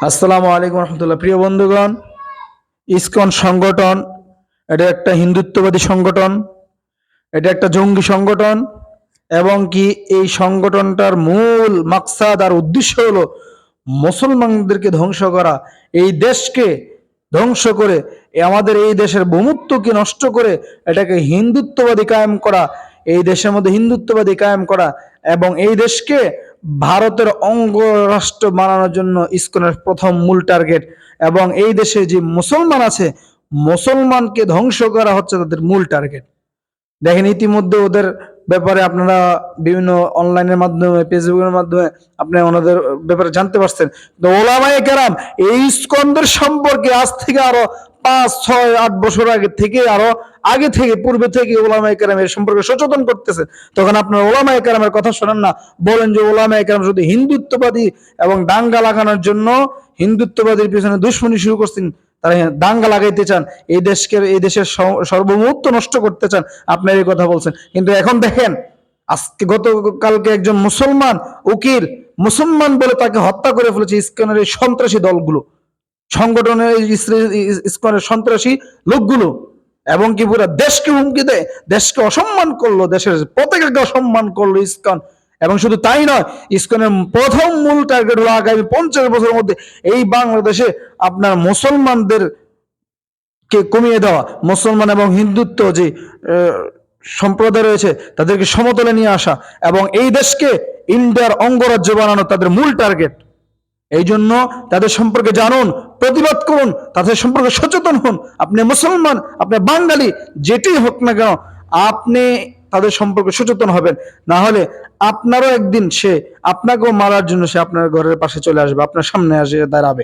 আসসালামু আলাইকুম রহমতুল্লাহ। প্রিয় বন্ধুগণ, ইসকন সংগঠন এটা একটা হিন্দুত্ববাদী সংগঠন, এটা একটা জঙ্গি সংগঠন এবং কি এই সংগঠনটার মূল মাকসাদ আর উদ্দেশ্য হলো মুসলমানদেরকে ধ্বংস করা, এই দেশকে ধ্বংস করে আমাদের এই দেশের বহুত্বকে নষ্ট করে এটাকে হিন্দুত্ববাদী কায়েম করা, এই দেশের মধ্যে হিন্দুত্ববাদী কায়েম করা এবং এই দেশকে ভারতের অঙ্গরাষ্ট্র বানানোর জন্য ইসকনের প্রথম মূল টার্গেট। এবং এই দেশে যে মুসলমান আছে, মুসলমানকে ধ্বংস করা হচ্ছে তাদের মূল টার্গেট। দেখেন ইতিমধ্যে ওদের ব্যাপারে আপনারা বিভিন্ন অনলাইনের মাধ্যমে, ফেসবুকের মাধ্যমে আপনি ওনাদের ব্যাপারে জানতে পারছেন। তো ওলামায়ে কেরাম এই ইসকনদের সম্পর্কে আজ থেকে আরো 5, 6, 8 বছর আগে থেকে, আরো আগে থেকে, পূর্বে থেকে ওলামায়ে কেরাম এর সম্পর্কে সচেতন করতেছে। তখন আপনারা ওলামায়ে কেরামের কথা শোনেন না, বলেন যে ওলামায়ে কেরাম শুধু হিন্দুত্ববাদী এবং দাঙ্গা লাগানোর জন্য হিন্দুত্ববাদীর পিছনে দুশ্মনী শুরু করছেন, তারা দাঙ্গা লাগাইতে চান, এই দেশের সার্বভৌমত্ব নষ্ট করতে চান, আপনার এই কথা বলছেন। কিন্তু এখন দেখেন, আজকে গতকালকে একজন মুসলমান উকিল মুসলমান বলে তাকে হত্যা করে ফেলেছে ইসকনের এই সন্ত্রাসী দলগুলো, সংগঠনের ইসকনের সন্ত্রাসী লোকগুলো, এবং কি পুরো দেশকে হুমকি দেয়, দেশকে অসম্মান করলো, দেশের পতাকাকে অসম্মান করলো ইসকন। এবং শুধু তাই নয়, ইসকনের প্রথম মূল টার্গেট হলো আগামী 50 বছরের মধ্যে এই বাংলাদেশে আপনার মুসলমানদের কে কমিয়ে দেওয়া, মুসলমান এবং হিন্দুত্ব যে সম্প্রদায় রয়েছে তাদেরকে সমতলে নিয়ে আসা এবং এই দেশকে ইন্ডিয়ার অঙ্গরাজ্য বানানো তাদের মূল টার্গেট। এই জন্য তাদের সম্পর্কে জানুন, প্রতিবাদ করুন, তাদের সম্পর্কে সচেতন হন। আপনি মুসলমান, আপনি বাঙালি, যেটি হোক না কেন, আপনি তাদের সম্পর্কে সচেতন হবেন। না হলে আপনারও একদিন সে আপনাকেও মারার জন্য সে আপনার ঘরের পাশে চলে আসবে, আপনার সামনে এসে দাঁড়াবে।